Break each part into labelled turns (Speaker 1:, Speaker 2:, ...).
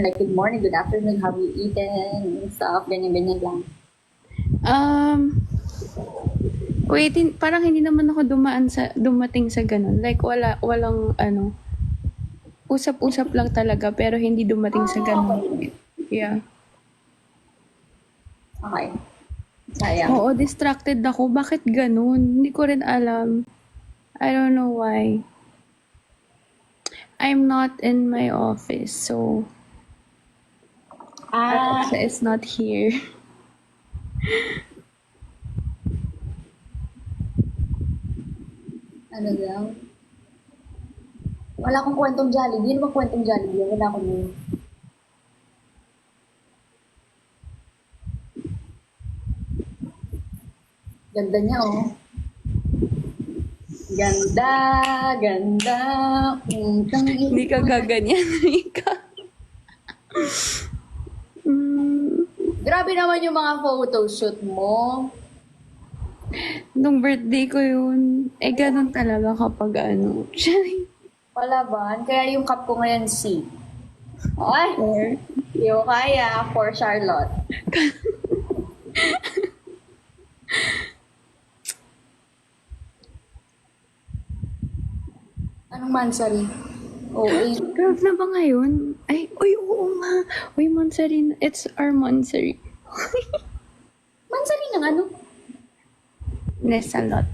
Speaker 1: Like, good morning, good afternoon, have you eaten, and stuff, ganyan-ganyan lang.
Speaker 2: Wait, parang hindi naman ako dumating sa ganun. Like, walang ano, usap-usap lang talaga, pero hindi dumating sa ganun.
Speaker 1: Okay.
Speaker 2: Yeah.
Speaker 1: Okay. Sayang.
Speaker 2: Oo, distracted ako. Bakit ganun? Hindi ko rin alam. I don't know why. I'm not in my office, so Alexa is not here.
Speaker 1: Ano lang? Wala akong kwentong Jollibee. Ano ba kwentong Jollibee? Wala akong yun. Ganda niya, oh. Ganda, ganda.
Speaker 2: Hindi ka gaganyan, Rika.
Speaker 1: Grabe naman yung mga photoshoot mo.
Speaker 2: Nung birthday ko yun, ganun talaga kapag ano.
Speaker 1: Palaban. Kaya yung cup ko ngayon, C. Ay,
Speaker 2: Or,
Speaker 1: yung kaya for Charlotte. Anong mansari? Oh,
Speaker 2: 12 na ba ngayon? Ay, uy, oo nga. Uy, Monsarin. It's our Monsari.
Speaker 1: mansari ng ano?
Speaker 2: Nesalot.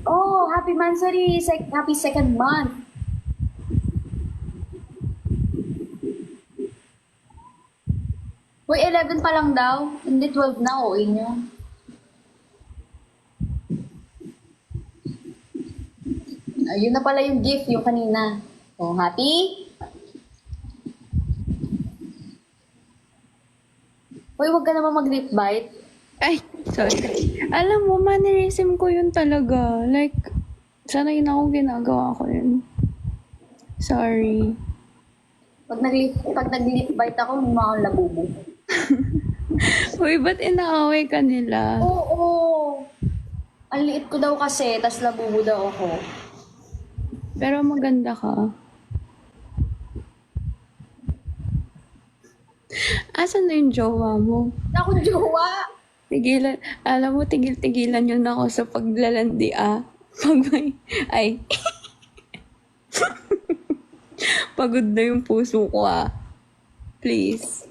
Speaker 1: Oh, happy mansari. Happy second month. Uy, 11 pa lang daw. Hindi 12 na, OA niya. Ayun na pala yung gift, yung kanina. Oh, happy? Uy, wag ka naman mag-lip bite.
Speaker 2: Ay, sorry. Alam mo, mannerism ko yun talaga. Like, sanay na ako ginagawa ko yun. Sorry.
Speaker 1: Pag nag-lip bite ako, may mga labubo.
Speaker 2: Uy, ba't inaaway ka nila?
Speaker 1: Oo. Ang liit ko daw kasi, tas labubo daw ako.
Speaker 2: Pero maganda ka. Asan na yung jowa mo?
Speaker 1: Ako jowa.
Speaker 2: Tigilan, alam mo, tigil-tigilan yun ako sa paglalandi, ah. Pag may, ay. Pagod na yung puso ko, ah. Please.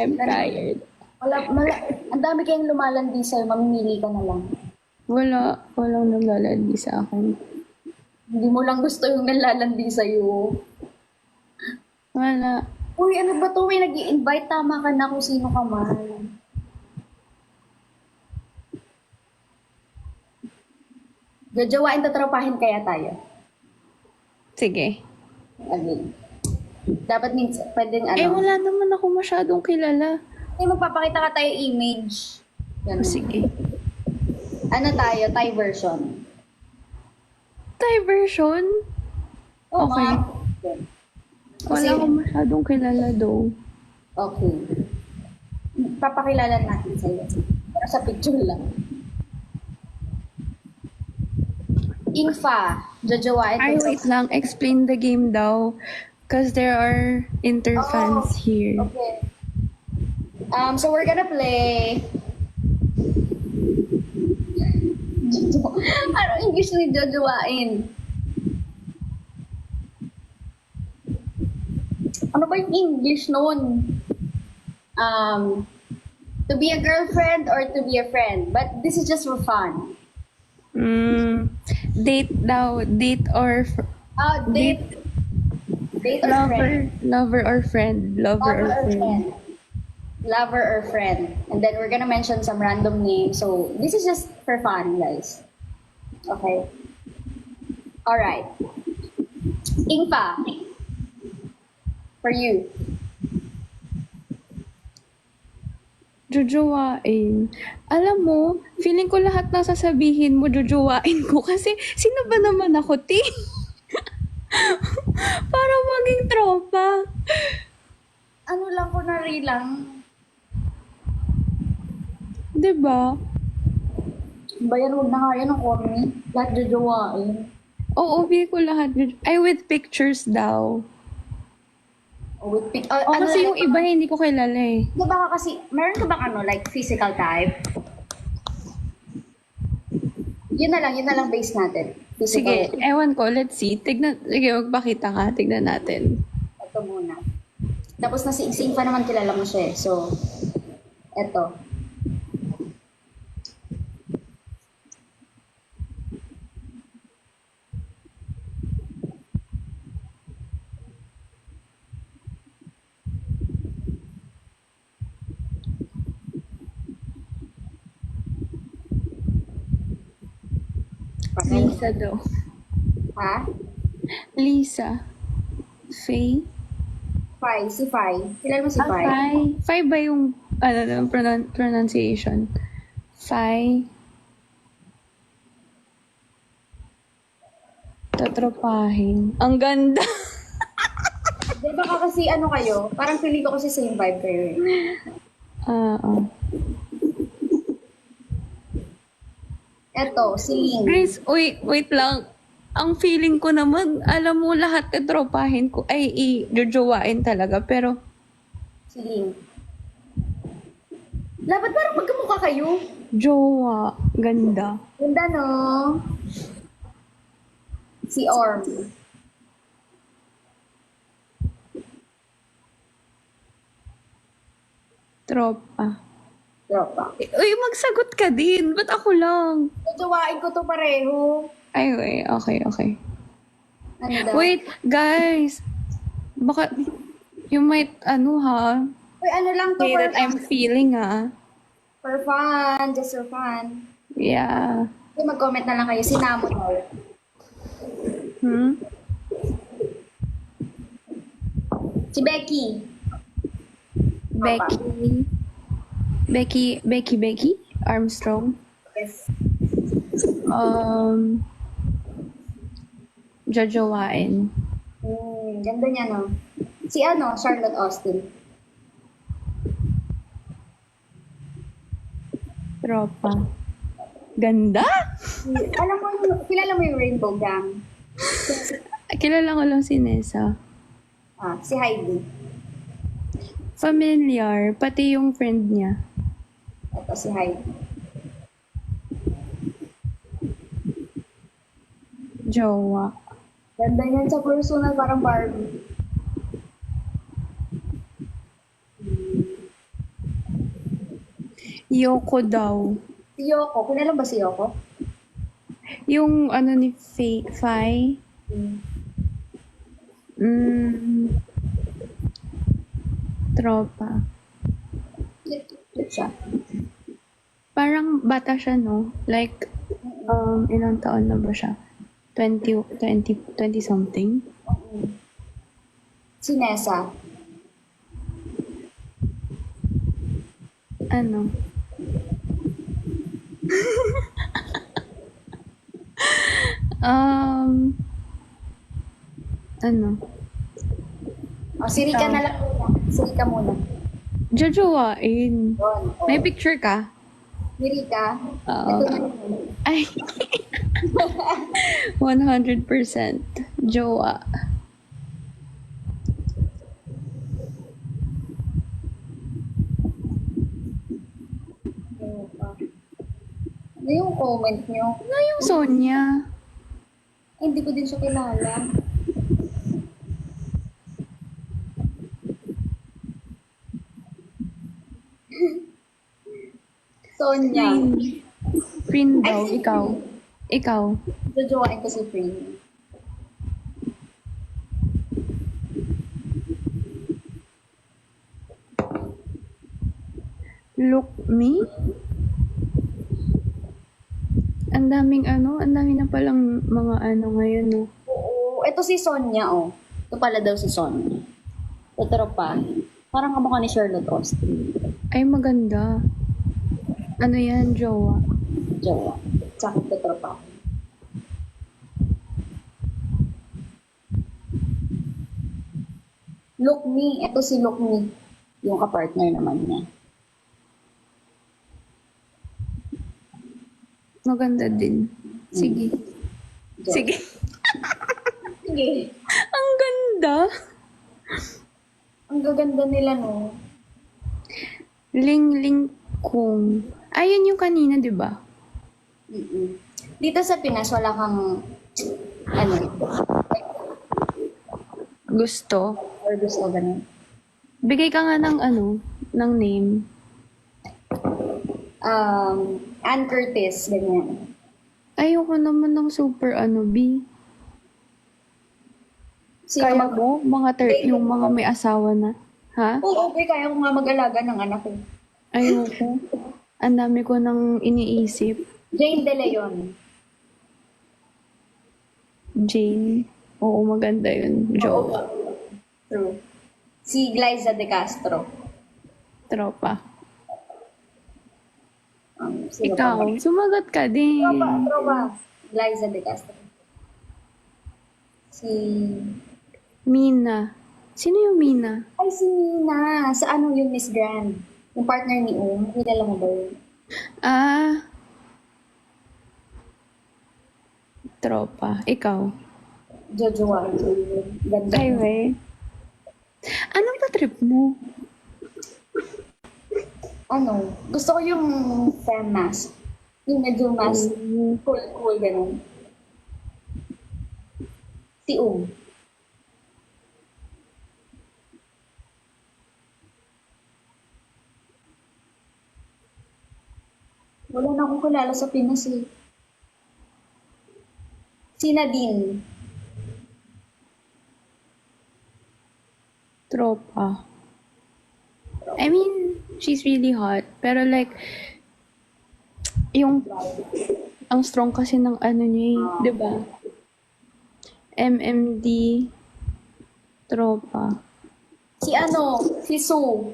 Speaker 2: I'm tired.
Speaker 1: Ang dami kayong lumalandi sa'yo, mamimili ka na lang.
Speaker 2: Walang naglalandi sa akin.
Speaker 1: Hindi mo lang gusto yung nalalandi sa'yo.
Speaker 2: Wala.
Speaker 1: Uy, ano ba to? May nag-i-invite. Tama ka na kung sino ka man. Gajawain, tatrapahin kaya tayo.
Speaker 2: Sige.
Speaker 1: Again. Dapat minsan, pwedeng ano.
Speaker 2: Wala naman ako masyadong kilala.
Speaker 1: Magpapakita ka tayo image. Ganun.
Speaker 2: Sige.
Speaker 1: Ano tayo? Thai version.
Speaker 2: Thai version?
Speaker 1: Oh,
Speaker 2: Okay. Wala
Speaker 1: Kasi-
Speaker 2: akong masyadong kilala though.
Speaker 1: Okay. Papakilala natin sa'yo. Pero sa picture lang. Infa. Jajawain.
Speaker 2: Ay, wait lang. Explain the game daw. Because there are interfans here.
Speaker 1: Okay. So we're gonna play. Ano English ni jajawain? Ano ba yung English noon? To be a girlfriend or to be a friend. But this is just for fun.
Speaker 2: Date daw. Date or
Speaker 1: Date. Date or
Speaker 2: lover.
Speaker 1: friend.
Speaker 2: Lover or friend. Lover or friend.
Speaker 1: Lover or friend. And then we're gonna mention some random names. So this is just for fun, guys. Okay. Alright. Ingpa. For you.
Speaker 2: Jojowain. Alam mo, feeling ko lahat na sasabihin mo, jojowain ko. Kasi, sino ba naman ako, ti? Para maging tropa.
Speaker 1: Ano lang ko na lang.
Speaker 2: Diba?
Speaker 1: Bayan, huwag na nga yan ang corny. Lahat jajawain.
Speaker 2: Oo, feel ko lahat. Ay, with pictures daw.
Speaker 1: With pic.
Speaker 2: O kasi yung iba hindi ko kilala eh.
Speaker 1: Di ba ka kasi, meron ka bang ano, like physical type? Yun na lang base natin. Physical.
Speaker 2: Sige, ewan ko, let's see. Sige, magpakita ka, tignan natin.
Speaker 1: Ito muna. Tapos na si Ingfa naman kilala mo siya eh. So, eto.
Speaker 2: Lisa daw.
Speaker 1: Ha?
Speaker 2: Lisa. Faye.
Speaker 1: Fai. Si Fai. Kilala mo si Fai?
Speaker 2: Fai. Fai ba yung, pronunciation? Fai. Tatropahin. Ang ganda.
Speaker 1: Di ba ka kasi ano kayo? Parang feeling ko kasi same vibe kayo eh. Eto, si Ling.
Speaker 2: Grace, wait lang. Ang feeling ko naman, alam mo lahat tatropahin ko ay i-jojowain talaga. Pero,
Speaker 1: Si Ling. Dapat parang magkamukha kayo.
Speaker 2: jowa. Ganda.
Speaker 1: Ganda no? Si Orm.
Speaker 2: Tropa.
Speaker 1: Tropa.
Speaker 2: Uy, magsagot ka din. Ba't ako lang?
Speaker 1: Tutuwain ko to pareho.
Speaker 2: Ay, okay.
Speaker 1: Ano daw?
Speaker 2: Wait, guys. Baka, you might,
Speaker 1: Uy, ano lang to
Speaker 2: say
Speaker 1: for
Speaker 2: that I'm feeling,
Speaker 1: For fun. Just for fun.
Speaker 2: Yeah.
Speaker 1: Uy, mag-comment na lang kayo. Sinamo daw. Si Becky.
Speaker 2: Becky Armstrong.
Speaker 1: Yes.
Speaker 2: Jojowain.
Speaker 1: Ganda niya, no? Si Charlotte Austin.
Speaker 2: Tropa. Ganda?
Speaker 1: Alam mo, kilala mo yung Rainbow Gang?
Speaker 2: Kilala ko lang si Nessa.
Speaker 1: Si Heidi.
Speaker 2: Familiar. Pati yung friend niya.
Speaker 1: Ito si Heidi.
Speaker 2: Jowa.
Speaker 1: Ganda niyan sa personal, parang Barbie.
Speaker 2: Yoko daw.
Speaker 1: Si Yoko. Kilala ba si Yoko?
Speaker 2: Yung ni Fai. Tropa.
Speaker 1: Cute siya.
Speaker 2: Parang bata siya, no? Like, ilang taon na ba siya? 20 something?
Speaker 1: Si Nessa.
Speaker 2: Ano? Ano?
Speaker 1: Si Rika na lang muna. Si Rika muna.
Speaker 2: Jojowain.
Speaker 1: Yun.
Speaker 2: May picture ka?
Speaker 1: Si Rika.
Speaker 2: Oo.
Speaker 1: Ito na.
Speaker 2: Ay. 100%. Jowa.
Speaker 1: Ano yung comment nyo?
Speaker 2: Ano yung Sonia?
Speaker 1: Hindi ko din siya kilala. Sonia.
Speaker 2: Prin daw.
Speaker 1: Ay, si
Speaker 2: Ikaw.
Speaker 1: Jojowain ko si Prin.
Speaker 2: Look me? Ang daming ang dami na palang mga ngayon, no?
Speaker 1: Oo. Ito si Sonia, oh. Ito pala daw si Sonia. Ito pa. Parang kamukha ni Charlotte Austin.
Speaker 2: Ay, maganda. Ano yan, jowa?
Speaker 1: Jowa. Tsaka ito pa. Look me. Ito si Look me. Yung kapartner naman niya.
Speaker 2: Maganda din. Sige.
Speaker 1: Jowa.
Speaker 2: Sige.
Speaker 1: Sige.
Speaker 2: Ang ganda.
Speaker 1: Ang gaganda nila, no?
Speaker 2: Ling Ling Kung. Ayun yung kanina, di ba?
Speaker 1: Mm-mm. Dito sa Pinas, wala kang, ano,
Speaker 2: Gusto.
Speaker 1: or gusto ganun.
Speaker 2: Bigay ka nga ng ng name.
Speaker 1: Ann Curtis, ganyan.
Speaker 2: Ayoko naman ng super B.
Speaker 1: Sino
Speaker 2: Kaya
Speaker 1: mag-
Speaker 2: mo? Yung mga may asawa na. Ha?
Speaker 1: Oo, okay, kaya ko nga mag-alaga ng anak ko.
Speaker 2: Ayoko. Ang dami ko nang iniisip.
Speaker 1: Jane De Leon.
Speaker 2: Jane. Oo, maganda yun. Jowa.
Speaker 1: True. Si Glyza De Castro.
Speaker 2: Tropa.
Speaker 1: Sino pa ba?
Speaker 2: Ikaw, sumagot ka din.
Speaker 1: Tropa. Glyza De Castro. Si...
Speaker 2: Mina. Sino yung Mina?
Speaker 1: Ay, si Nina. Sa ano yung Miss Grand? Yung partner ni kilala mo ba yun?
Speaker 2: Ah. Tropa. Ikaw.
Speaker 1: Jojo Waro. Ganda.
Speaker 2: Highway. Anong ba trip mo?
Speaker 1: Ano? Gusto ko yung femme mask. Yung medyo mask. Cool, ganun. Si Wala na akong kilala sa Pinas eh. Si Nadine.
Speaker 2: Tropa. I mean, she's really hot. Pero like, ang strong kasi ng niya di ba? MMD. Tropa.
Speaker 1: Si Sue.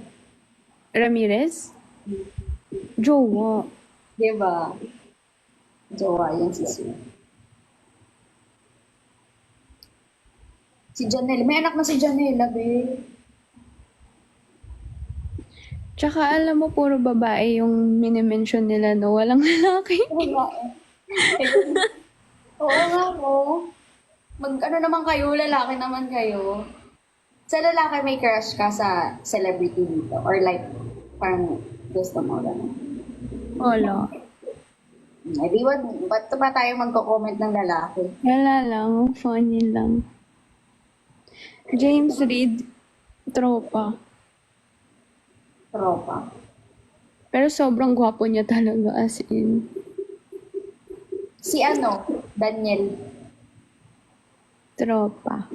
Speaker 2: Ramirez? Jowa.
Speaker 1: Diba? Jowa yan si Sue. Si Janelle. May anak na si Janelle, be.
Speaker 2: Tsaka alam mo, puro babae yung minimension nila, no? Walang lalaki.
Speaker 1: Oo nga eh. Oo nga mo. Ano naman kayo, lalaki naman kayo. Sa lalaki may crush ka sa celebrity dito? Or like, parang gusto mo gano'n?
Speaker 2: Wala.
Speaker 1: Di ba't ba tayo magko-comment ng lalaki?
Speaker 2: Wala lang. Funny lang. James Reid. Tropa.
Speaker 1: Tropa.
Speaker 2: Pero sobrang gwapo niya talaga, as in.
Speaker 1: Si Daniel.
Speaker 2: Tropa.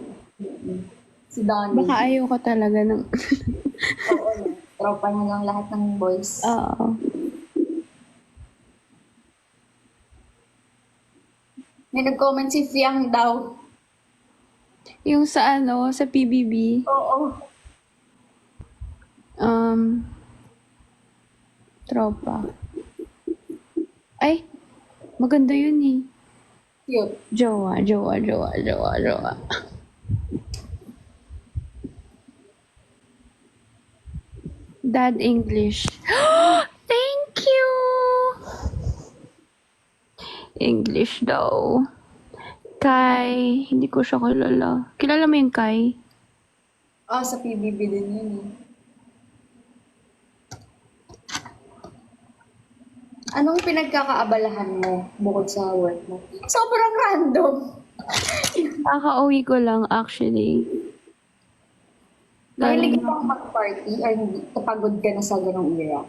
Speaker 1: Si Donnie.
Speaker 2: Baka ayoko talaga ng...
Speaker 1: Oo, tropa niya lang lahat ng boys.
Speaker 2: Oo.
Speaker 1: May nag-comment si Fiang daw.
Speaker 2: Yung sa sa PBB,
Speaker 1: Oo.
Speaker 2: tropa. Ay, maganda yun eh.
Speaker 1: Cute.
Speaker 2: Jowa. Dad English. Thank you! English daw. Kai. Hindi ko siya kilala. Kilala mo yung Kai?
Speaker 1: Sa PBB din yun eh. Anong pinagkakaabalahan mo bukod sa work mo? Sobrang random.
Speaker 2: Kakauwi ko lang actually.
Speaker 1: Mahilig ka bang mag-party or hindi? Kapagod ka na sa ganong era?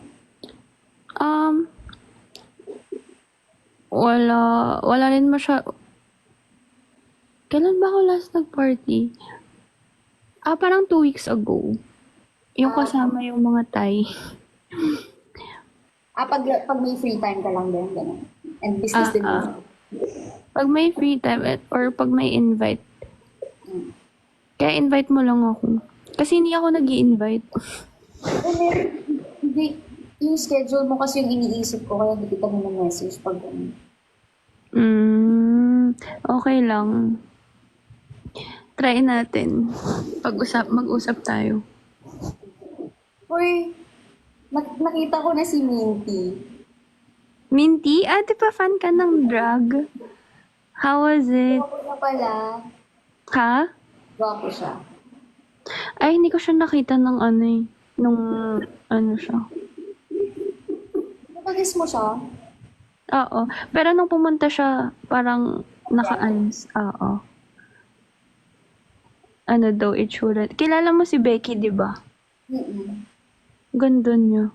Speaker 2: Wala rin Kailan ba ako last nag-party? Parang 2 weeks ago. Yung kasama yung mga Thai.
Speaker 1: Pag may free time ka lang din, gano'n. And business din mo.
Speaker 2: Pag may free time or pag may invite. Kaya invite mo lang ako. Kasi hindi ako nag-i-invite.
Speaker 1: Hindi. Yung schedule mo kasi yung iniisip ko, kaya hindi kita mo message pag gano'n.
Speaker 2: Okay lang. Try natin. Mag-usap tayo.
Speaker 1: Uy, nakita ko na si Minty.
Speaker 2: Minty, di ba fan ka ng drag? How was it?
Speaker 1: Gwapo na pala.
Speaker 2: Ha?
Speaker 1: Gwapo siya.
Speaker 2: Ay, hindi ko siya nakita ng ano eh. Nung ano siya.
Speaker 1: Napag-guess mo siya?
Speaker 2: Oo. Pero nung pumunta siya, parang naka-ans. Oo. Ano daw itsura. Kilala mo si Becky, di ba?
Speaker 1: Mm-mm.
Speaker 2: Ganda niya.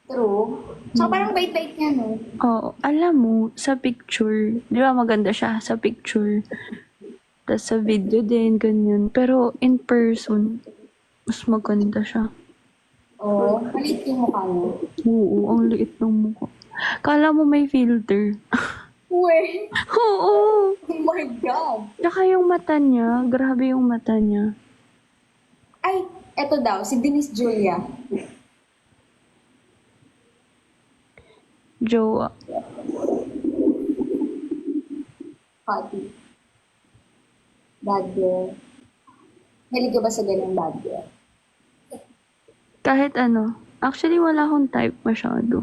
Speaker 1: True. Tsaka parang bait-bait niya, no?
Speaker 2: Oo. Alam mo, sa picture, di ba maganda siya sa picture? Tapos sa video din, ganyan. Pero in person, mas maganda siya.
Speaker 1: Oo. Maliit yung mukha niya.
Speaker 2: Oo, ang liit ng mukha. Kala mo may filter.
Speaker 1: Uwe!
Speaker 2: Oo.
Speaker 1: Oh my God!
Speaker 2: Tsaka yung mata niya, grabe yung mata niya.
Speaker 1: Ay, eto daw, si Denise Julia.
Speaker 2: Jowa.
Speaker 1: Hottie. Bad girl. Hilig ka ba sa ganun bad girl?
Speaker 2: Kahit ano. Actually, wala akong type masyado.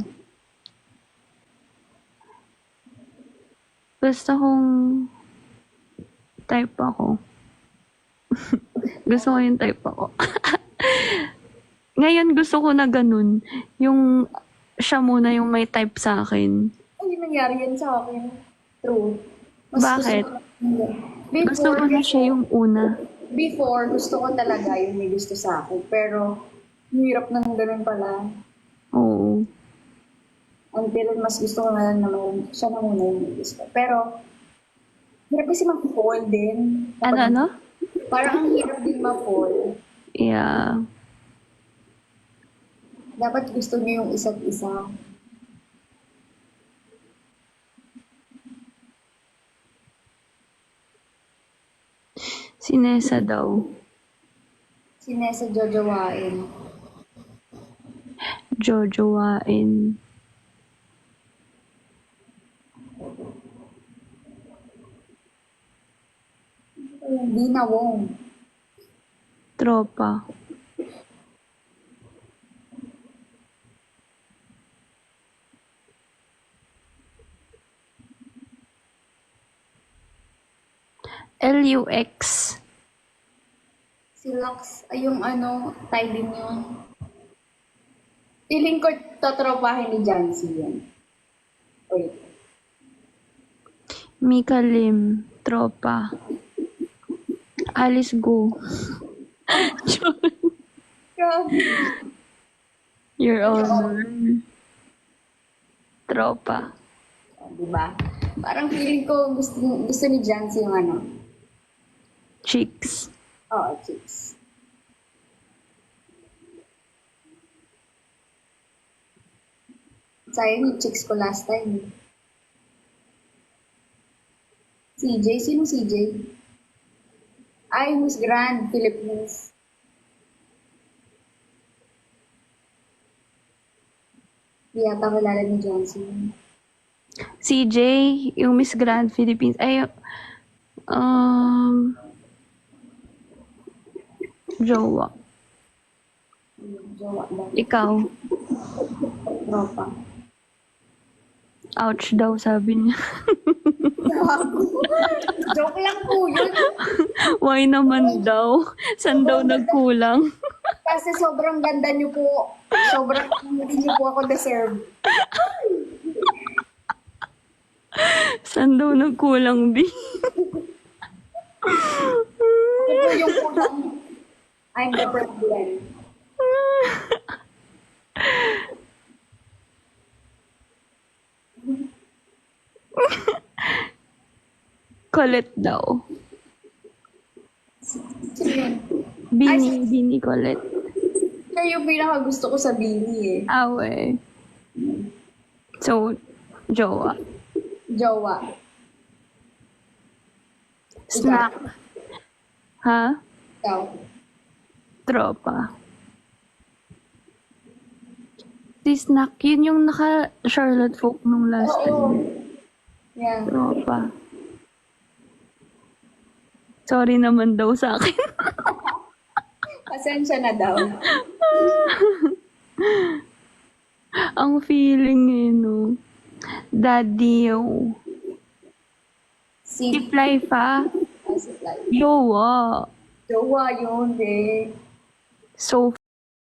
Speaker 2: Basta kung type ako. Gusto ko yung type ako. Ngayon gusto ko na ganun. Yung siya muna yung may type sa akin.
Speaker 1: Ay, nangyari yan sa akin. True.
Speaker 2: Bakit? Gusto ko na siya yung una.
Speaker 1: Before, gusto ko talaga yung may gusto sa akin. Pero, hirap ng ganun pala.
Speaker 2: Oo.
Speaker 1: Until mas gusto ko na naman, siya na muna yung may gusto. Pero, hirap kasi mag-fall din.
Speaker 2: Ano?
Speaker 1: Parang ang hirap din ma-fall.
Speaker 2: Yeah.
Speaker 1: Dapat gusto niyo yung isa't isa.
Speaker 2: Si Nessa daw.
Speaker 1: Sinesa jojowain.
Speaker 2: Jojowain.
Speaker 1: Dina Wong.
Speaker 2: Tropa. LUX.
Speaker 1: Si Lux, ay yung ano, tie din yun. Feeling ko totropahin ni Jancy yan. Wait.
Speaker 2: Mika Lim. Tropa. Alice Go.
Speaker 1: Grabe.
Speaker 2: Your Honor. Tropa.
Speaker 1: Diba? Parang feeling ko gusto ni Jancy yung ano.
Speaker 2: Chicks.
Speaker 1: Oo, chicks. Sayang yung chicks ko last time. CJ? Sino CJ? Ay, Miss Grand, Philippines. Di yata kilala ni Johnson.
Speaker 2: CJ, yung Miss Grand Philippines. Ay, jowa.
Speaker 1: Jowa daw.
Speaker 2: Ikaw.
Speaker 1: Tropa.
Speaker 2: Ouch daw, sabi niya.
Speaker 1: Joke lang po yun.
Speaker 2: Why naman daw? San daw nagkulang?
Speaker 1: Kasi sobrang ganda niyo po. Sobrang hindi niyo po ako deserve.
Speaker 2: San daw nagkulang, B?
Speaker 1: Ito po yung kulang. I'm the problem.
Speaker 2: Colette daw.
Speaker 1: Sino yun?
Speaker 2: Bini Colette.
Speaker 1: Siya yung pinaka gusto ko sa Bini eh.
Speaker 2: Awe. So, jowa.
Speaker 1: Jowa.
Speaker 2: Snack. Ha?
Speaker 1: Ikaw.
Speaker 2: Tropa. Si Snack, yun yung naka-Charlotte Folk nung last
Speaker 1: Oo.
Speaker 2: time.
Speaker 1: Yeah.
Speaker 2: Tropa. Sorry naman daw sa akin.
Speaker 1: Pasensya na daw.
Speaker 2: Ang feeling eh, no? Daddy,
Speaker 1: Si
Speaker 2: si Fly pa.
Speaker 1: si Fly.
Speaker 2: Jowa.
Speaker 1: Jowa yun, eh.
Speaker 2: So